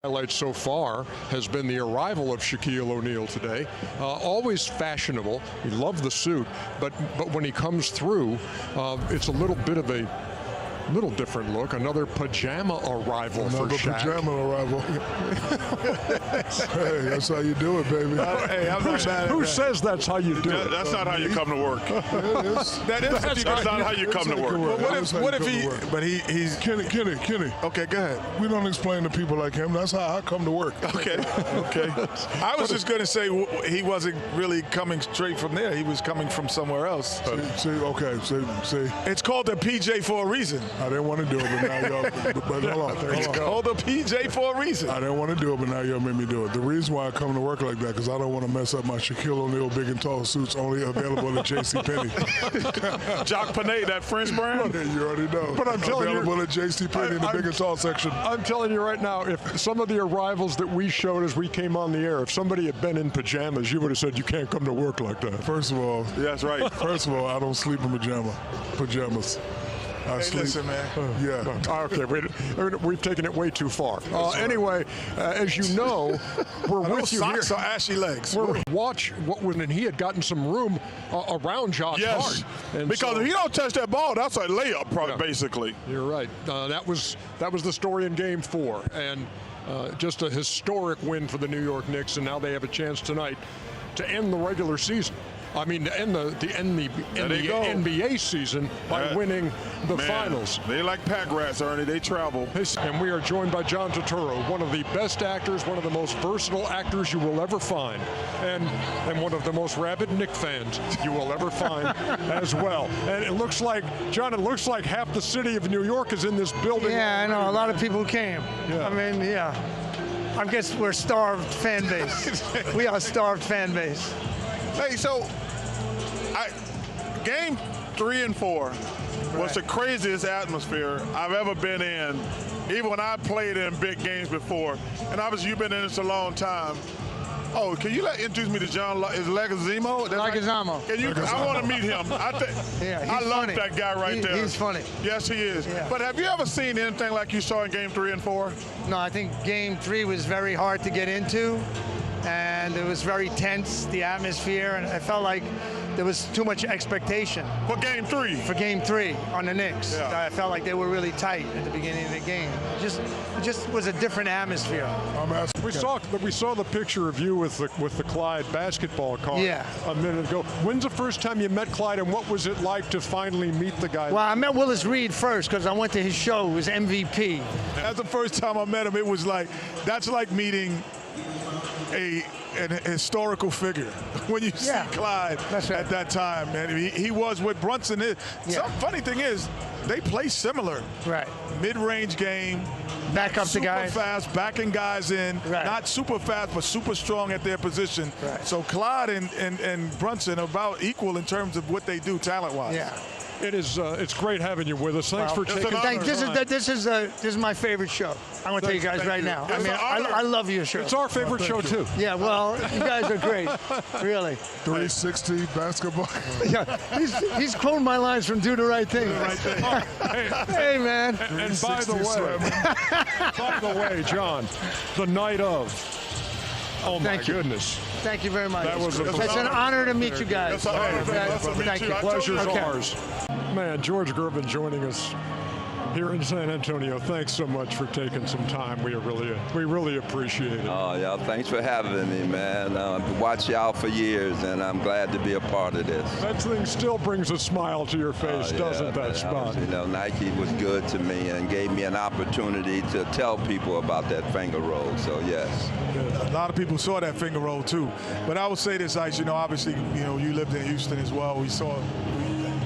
Highlight so far has been the arrival of Shaquille O'Neal today. Always fashionable. We love the suit, but when he comes through, it's a little bit of a little different look. Another pajama arrival for Shaq. Pajama arrival. Hey, that's how you do it, baby. Hey, I'm not mad at Who that. says that's how you do it? That's not how you come to work. That's not how you come to work. What if he? But he's Kenny. okay. Go ahead. We don't explain to people like him. That's how I come to work. Okay. I was just gonna say he wasn't really coming straight from there. He was coming from somewhere else. See. It's called the PJ for a reason. I didn't want to do it, but now y'all. But hold on. It's called the PJ for a reason. I didn't want to do it, but now y'all made me do it. The reason why I come to work like that because I don't want to mess up my Shaquille O'Neal big and tall suits only available at JCPenney. Jacques Panay, that French brand. You already know. But I'm telling you, available at JCPenney in the big and tall section. I'm telling you right now, if some of the arrivals that we showed as we came on the air, if somebody had been in pajamas, you would have said you can't come to work like that. First of all, Yeah, that's right. I don't sleep in pajamas. I sleep. Listen, man. Yeah. Okay, we've taken it way too far. Anyway, as you know, we're with you here. Socks are ashy legs. Watch when he had gotten some room around Josh Yes, Hart. And because so, if you don't touch that ball, that's a layup, basically. You're right. That was the story in Game 4, and just a historic win for the New York Knicks, and now they have a chance tonight to end the regular season. I mean, to end the NBA season by winning the finals. They like pack rats, Ernie. They travel. And we are joined by John Turturro, one of the best actors, one of the most versatile actors you will ever find, and one of the most rabid Knicks fans you will ever find as well. And it looks like, John, it looks like half the city of New York is in this building. Yeah, I know. A lot of people came. Yeah. I mean, yeah. I guess we're a starved fan base. We are a starved fan base. Hey, so Game 3 and 4 was the craziest atmosphere I've ever been in, even when I played in big games before. And obviously, you've been in this a long time. Oh, can you introduce me to John? Is Leguizamo? Leguizamo. Can you? I want to meet him. I love funny. that guy right there. He's funny. Yes, he is. Yeah. But have you ever seen anything like you saw in Game 3 and 4? No, I think Game 3 was very hard to get into, and it was very tense, the atmosphere, and I felt like there was too much expectation. For Game 3? For Game 3 on the Knicks. Yeah. I felt like they were really tight at the beginning of the game. It just was a different atmosphere. We saw the picture of you with the Clyde basketball card a minute ago. When's the first time you met Clyde, and what was it like to finally meet the guy? Well, I met Willis Reed first because I went to his show. It was MVP. That's the first time I met him. It was like, that's like meeting an historical figure when you see Clyde at that time. And he was with Brunson. Some funny thing is, they play similar. Right. Mid-range game. Back up the guys. Super fast, backing guys in. Right. Not super fast, but super strong at their position. Right. So Clyde and Brunson are about equal in terms of what they do talent-wise. Yeah. It's great having you with us. Thanks for taking the This is my favorite show. I'm going to tell you guys right now. I mean, I love your show. It's our favorite show, too. Yeah, well, you guys are great. Really. 360 basketball. Yeah, he's quoting my lines from Do the Right Thing. Hey, man. And by the way, John, the night of. Oh, my goodness. Thank you very much. It's an honor to meet you guys. Thank you. Pleasure's ours. Man, George Gervin joining us here in San Antonio. Thanks so much for taking some time. We really appreciate it. Oh, y'all, thanks for having me, man. Watched y'all for years, and I'm glad to be a part of this. That thing still brings a smile to your face, doesn't that, spot? You know, Nike was good to me and gave me an opportunity to tell people about that finger roll, so yes. A lot of people saw that finger roll, too. But I would say this, Ice, obviously, you lived in Houston as well. We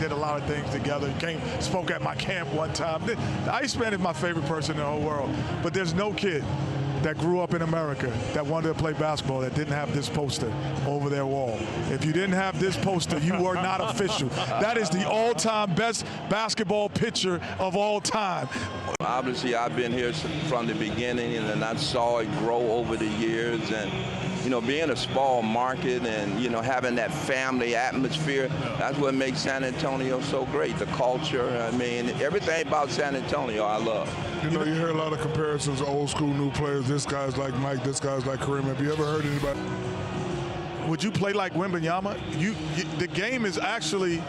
did a lot of things together. Spoke at my camp one time. The Iceman is my favorite person in the whole world. But there's no kid that grew up in America that wanted to play basketball that didn't have this poster over their wall. If you didn't have this poster, you were not official. That is the all-time best basketball picture of all time. Obviously, I've been here from the beginning, and then I saw it grow over the years. And being a small market and, having that family atmosphere, that's what makes San Antonio so great. The culture, I mean, everything about San Antonio I love. You know, you hear a lot of comparisons, old school, new players. This guy's like Mike, this guy's like Kareem. Have you ever heard anybody? Would you play like Wembanyama? The game is actually,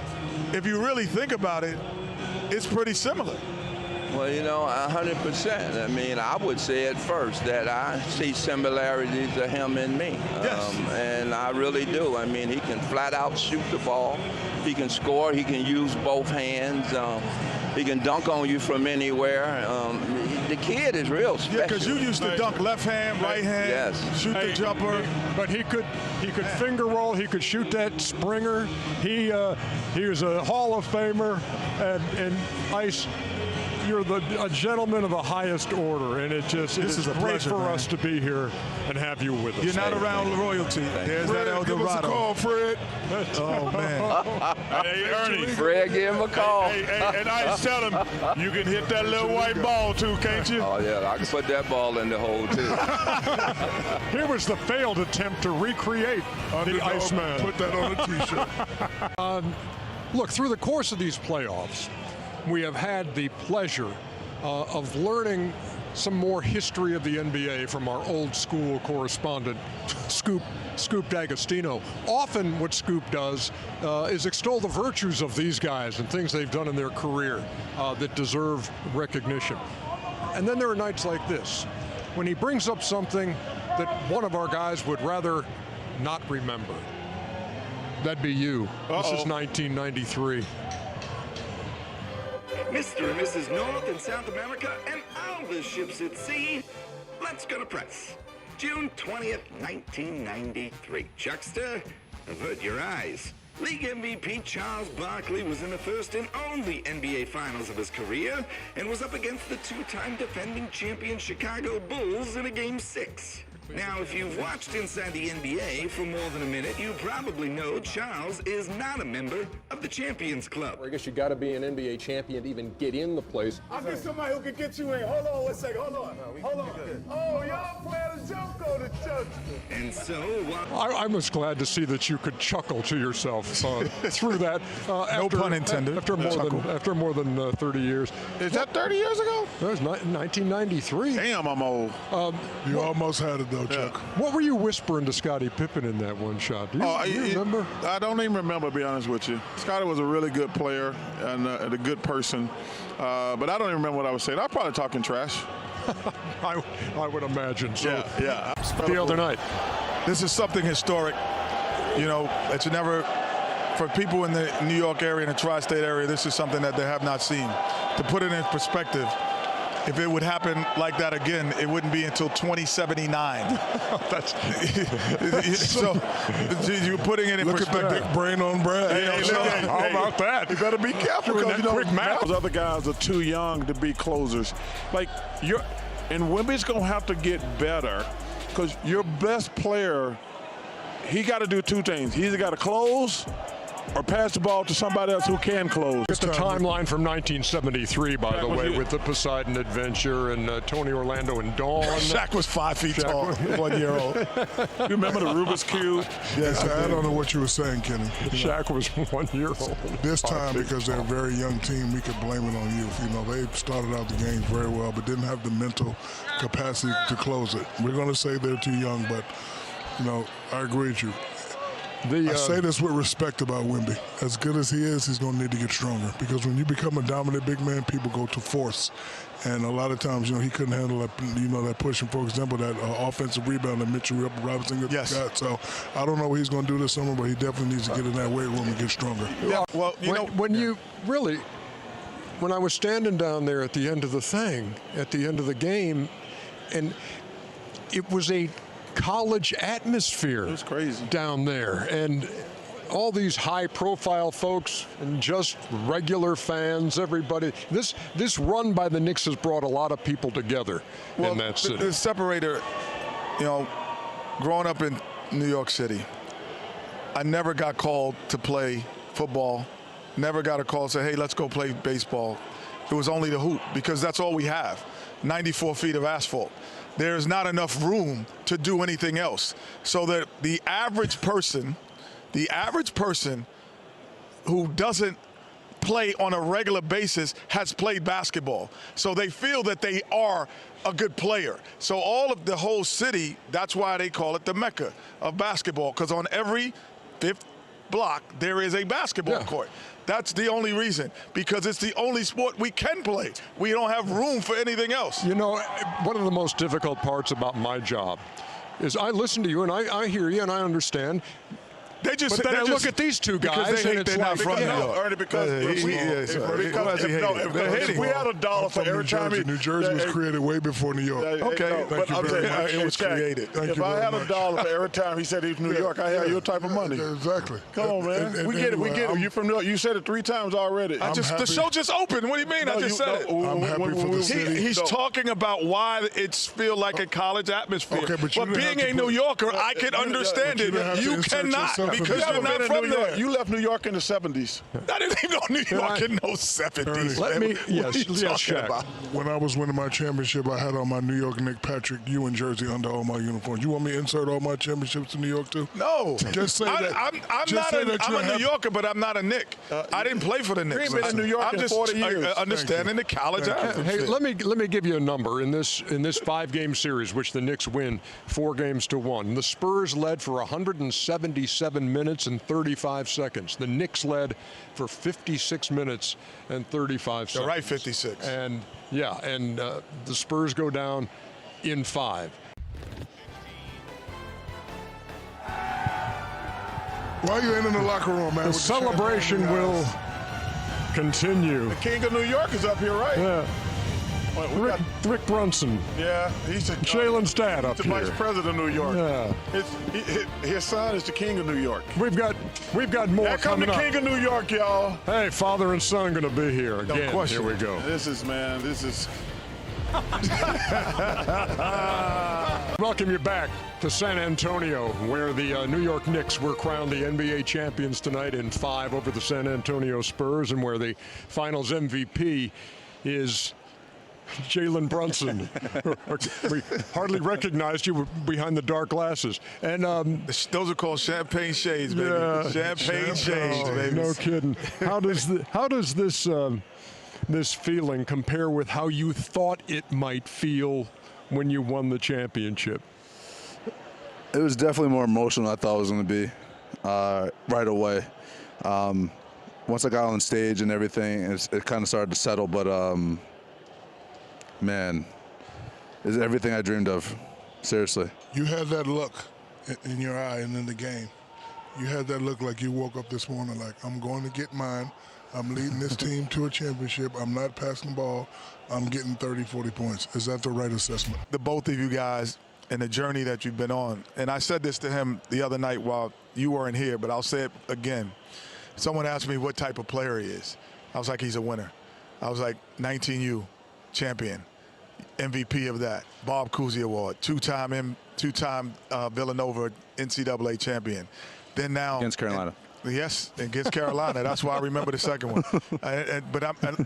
if you really think about it, it's pretty similar. Well, you know, 100%. I mean, I would say at first that I see similarities to him and me. Yes. And I really do. I mean, he can flat out shoot the ball. He can score. He can use both hands. He can dunk on you from anywhere. The kid is real special. Yeah, because you used to dunk left hand, right hand, yes. shoot the jumper. But he could finger roll. He could shoot that springer. He was a Hall of Famer, and Ice. You're a gentleman of the highest order, and this is great pleasure, for man. us to be here and have you with us. You're not around royalty. There's Fred, that El give us a Dorado. call, Fred. Oh, man. Hey, Ernie. Fred, give him a call. Hey, and I tell him, you can hit that little white ball too, can't you? Oh, yeah, I can put that ball in the hole, too. Here was the failed attempt to recreate the Iceman. Put that on a T-shirt. Look, through the course of these playoffs, we have had the pleasure of learning some more history of the NBA from our old school correspondent, Scoop D'Agostino. Often what Scoop does is extol the virtues of these guys and things they've done in their career that deserve recognition. And then there are nights like this, when he brings up something that one of our guys would rather not remember. That'd be you. This is 1993. Mr. and Mrs. North and South America and all the ships at sea, let's go to press. June 20th, 1993. Chuckster, avert your eyes. League MVP Charles Barkley was in the first and only NBA Finals of his career and was up against the two-time defending champion Chicago Bulls in a Game 6. Now, if you've watched Inside the NBA for more than a minute, you probably know Charles is not a member of the Champions Club. I guess you got to be an NBA champion to even get in the place. I'll get somebody who can get you in. Hold on one second. Hold on. Hold on. Oh, y'all playing a joke on the church. And so, while I was glad to see that you could chuckle to yourself through that. No pun intended. After more than 30 years. Is that 30 years ago? That was 1993. Damn, I'm old. You almost had it, though, Chuck. What were you whispering to Scottie Pippen in that one shot? Do you remember? I don't even remember, to be honest with you. Scottie was a really good player and a good person, but I don't even remember what I was saying. I was probably talking trash. I would imagine so. Yeah. The other night. This is something historic. You know, it's never, for people in the New York area and the tri-state area, this is something that they have not seen. To put it in perspective, if it would happen like that again, it wouldn't be until 2079. That's so you're putting it in Look perspective. at the big brain on Brad. how about that? You better be careful Doing because that quick math. those other guys are too young to be closers. And Wemby's gonna have to get better because your best player, he got to do two things. He either got to close or pass the ball to somebody else who can close. It's the timeline from 1973, by the way, with the Poseidon Adventure and Tony Orlando and Dawn. Shaq was 5 feet tall, 1 year old. You remember the Rubik's Cube? Yes, I don't know what you were saying, Kenny. Shaq was 1 year old. This time, because they're a very young team, we could blame it on youth. You know, they started out the games very well, but didn't have the mental capacity to close it. We're going to say they're too young, but, you know, I agree with you. I say this with respect about Wemby. As good as he is, he's going to need to get stronger because when you become a dominant big man, people go to force. And a lot of times, you know, he couldn't handle that, you know, that push. And, for example, that offensive rebound that Mitchell Robinson got. So I don't know what he's going to do this summer, but he definitely needs to get in that weight room and get stronger. Yeah, well, when I was standing down there at the end of the game, and it was a college atmosphere. It was crazy down there, and all these high-profile folks and just regular fans, everybody. This run by the Knicks has brought a lot of people together in that city. The separator, you know, growing up in New York City, I never got called to play football. Never got a call to say, hey, let's go play baseball. It was only the hoop because that's all we have. 94 feet of asphalt. There's not enough room to do anything else. So that the average person who doesn't play on a regular basis has played basketball. So they feel that they are a good player. So all of the whole city, that's why they call it the Mecca of basketball, because on every fifth block there is a basketball court. That's the only reason, because it's the only sport we can play. We don't have room for anything else. You know, one of the most difficult parts about my job is I listen to you and I hear you and I understand. But then I look at these two guys and it's like, Ernie, because if we had $1 for every time New Jersey was created way before New York. Okay, Thank you very much. It was created. If I had $1 for every time he said he was New York, I had your type of money. Exactly. Come on, man. We get it. We get it. You from New York? You said it 3 times already. The show just opened. What do you mean? I just said it. I'm happy for the city. He's talking about why it's feel like a college atmosphere. Okay, but being a New Yorker, I can understand it. You cannot, because you're not from there. You left New York in the 70s. I didn't even know New York in no 70s. Shaq. When I was winning my championship, I had on my New York Nick Patrick Ewing jersey under all my uniforms. You want me to insert all my championships to New York too? No. Just say that. I'm a New Yorker, but I'm not a Knick. I didn't play for the Knicks. You've been in New York in 40 years. Understanding the college atmosphere. Hey, let me give you a number in this 5-game series, which the Knicks win 4-1. The Spurs led for 177 minutes and 35 seconds. The Knicks led for 56 minutes and 35 seconds. You're right, 56. And the Spurs go down in 5. Why you ain't in the locker room, man? The celebration will continue. The king of New York is up here, right? Yeah. Rick Brunson. Yeah, he's Jalen's dad up the here. vice president of New York. Yeah. His son is the king of New York. We've got more Here come coming the up. king of New York, y'all. Hey, father and son going to be here again. No question. Here we go. This is. Welcome you back to San Antonio, where the New York Knicks were crowned the NBA champions tonight in 5 over the San Antonio Spurs, and where the Finals MVP is Jalen Brunson. We hardly recognized you behind the dark glasses. And those are called champagne shades, baby. Yeah. Champagne shades, baby. No kidding. How does this feeling compare with how you thought it might feel when you won the championship? It was definitely more emotional than I thought it was going to be right away. Once I got on stage and everything, it kind of started to settle, but man, it's everything I dreamed of, seriously. You had that look in your eye and in the game. You had that look like you woke up this morning like, I'm going to get mine. I'm leading this team to a championship. I'm not passing the ball. I'm getting 30, 40 points. Is that the right assessment? The both of you guys and the journey that you've been on. And I said this to him the other night while you weren't here, but I'll say it again. Someone asked me what type of player he is. I was like, he's a winner. I was like, 19U, champion, MVP of that, Bob Cousy Award, two-time Villanova NCAA champion. Then now Against Carolina. Yes, against Carolina. That's why I remember the second one.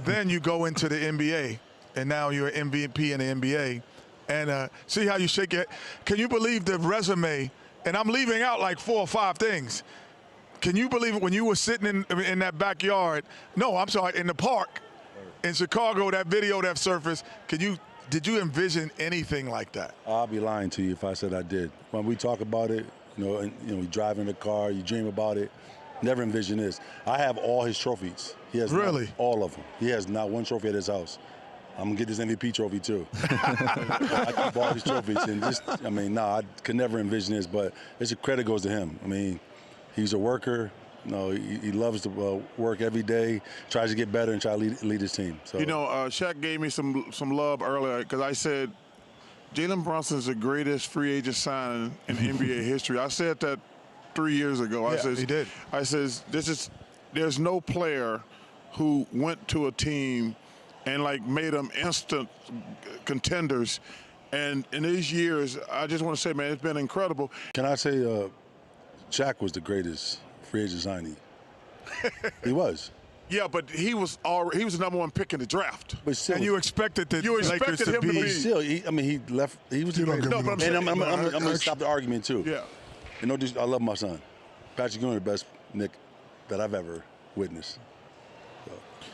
Then you go into the NBA, and now you're an MVP in the NBA. And see how you shake it? Can you believe the resume? And I'm leaving out like 4 or 5 things. Can you believe it when you were sitting in that backyard? No, I'm sorry, in the park in Chicago, that video that surfaced. Did you envision anything like that? I'll be lying to you if I said I did. When we talk about it, you drive in the car, you dream about it. Never envision this. I have all his trophies. He has really all of them. He has not one trophy at his house. I'm gonna get this MVP trophy too. I keep all his trophies, and I could never envision this. But it's a credit goes to him. I mean, he's a worker. He loves to work every day, tries to get better, and try to lead his team. So Shaq gave me some love earlier because I said Jalen Brunson's the greatest free agent signing in NBA history. I said that 3 years ago. He did. I says there's no player who went to a team and made them instant contenders. And in these years, I just want to say, man, it's been incredible. Can I say Shaq was the greatest free agent signing? He was. Yeah, but he was the number 1 pick in the draft. But still, and you expected him to be. Still, he left. He was the greatest. No, but I'm going to stop the argument too. Yeah. I love my son. Patrick Ewing, the best Knick that I've ever witnessed. So.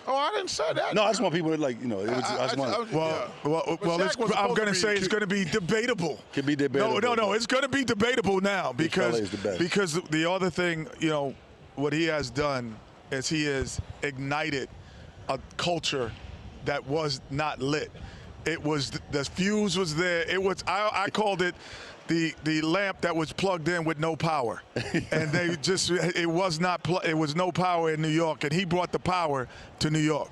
Oh, I didn't say that. No, I just want people to like, you know. It was, I just want. Well, Shaq I'm going to was say it's supposed going to be debatable. Could be debatable. No. It's going to be debatable now because the other thing, you know, what he has done is he has ignited a culture that was not lit. It was the fuse was there. It was I called it the lamp that was plugged in with no power, and they just it was no power in New York, and he brought the power to New York.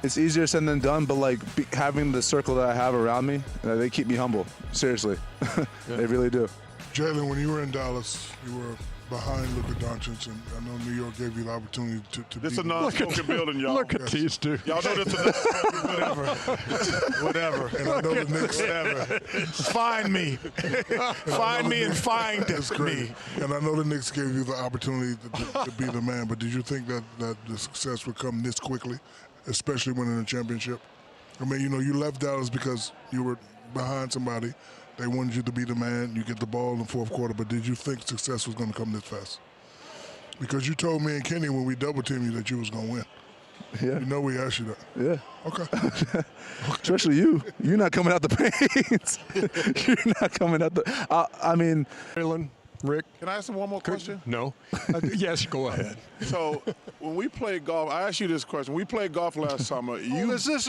It's easier said than done, but like having the circle that I have around me, they keep me humble. Seriously, they really do. Jalen, when you were in Dallas, you were behind Luka Doncic, and I know New York gave you the opportunity to This beat is a non-smoking building, y'all. Look at these two. Y'all know this is a non-smoking Whatever. And I know the Knicks. Whatever. Find me. Find me and find me. And I know the Knicks gave you the opportunity to be the man, but did you think that the success would come this quickly, especially winning a championship? I mean, you know, you left Dallas because you were behind somebody. They wanted you to be the man. You get the ball in the fourth quarter, but did you think success was going to come this fast? Because you told me and Kenny when we double-teamed you that you was going to win. Yeah. You know we asked you that. Yeah. Okay. Especially you. You're not coming out the paint. You're not coming out the. I mean. Jalen, Rick. Can I ask him one more question? No. Yes, go ahead. So when we played golf, I asked you this question. We played golf last summer.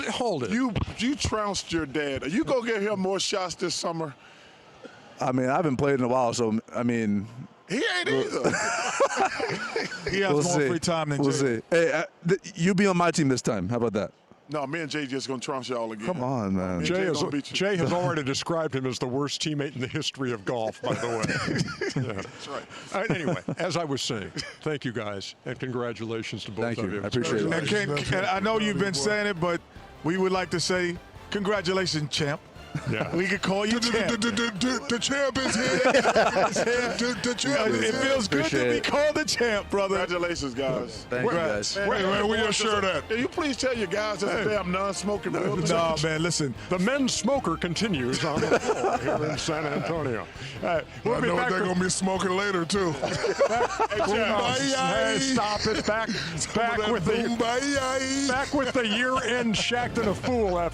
Hold it. You trounced your dad. Are you gonna get him more shots this summer? I mean, I haven't played in a while, so I mean. He ain't either. He has more free time than We'll Jay. see. Hey, you be on my team this time. How about that? No, me and Jay just gonna trounce y'all again. Come on, man. Jay has already described him as the worst teammate in the history of golf, by the way. Yeah. That's right. All right. Anyway, as I was saying, thank you guys, and congratulations to both Thank of you. you. I appreciate it. And I know you've been saying it, but we would like to say congratulations, champ. Yeah. We could call you champ. The champ is here. The champ is It here. feels good to be called the champ, brother. Congratulations, guys. Thank you, guys. Where your shirt at? Can you please tell your guys it's a damn non-smoking building? No, man, listen. The men's smoker continues on the floor here in San Antonio. All right, we'll I be know back they're going to be smoking later, too. Hey, stop it. Back with the year-end Shaq and a fool after.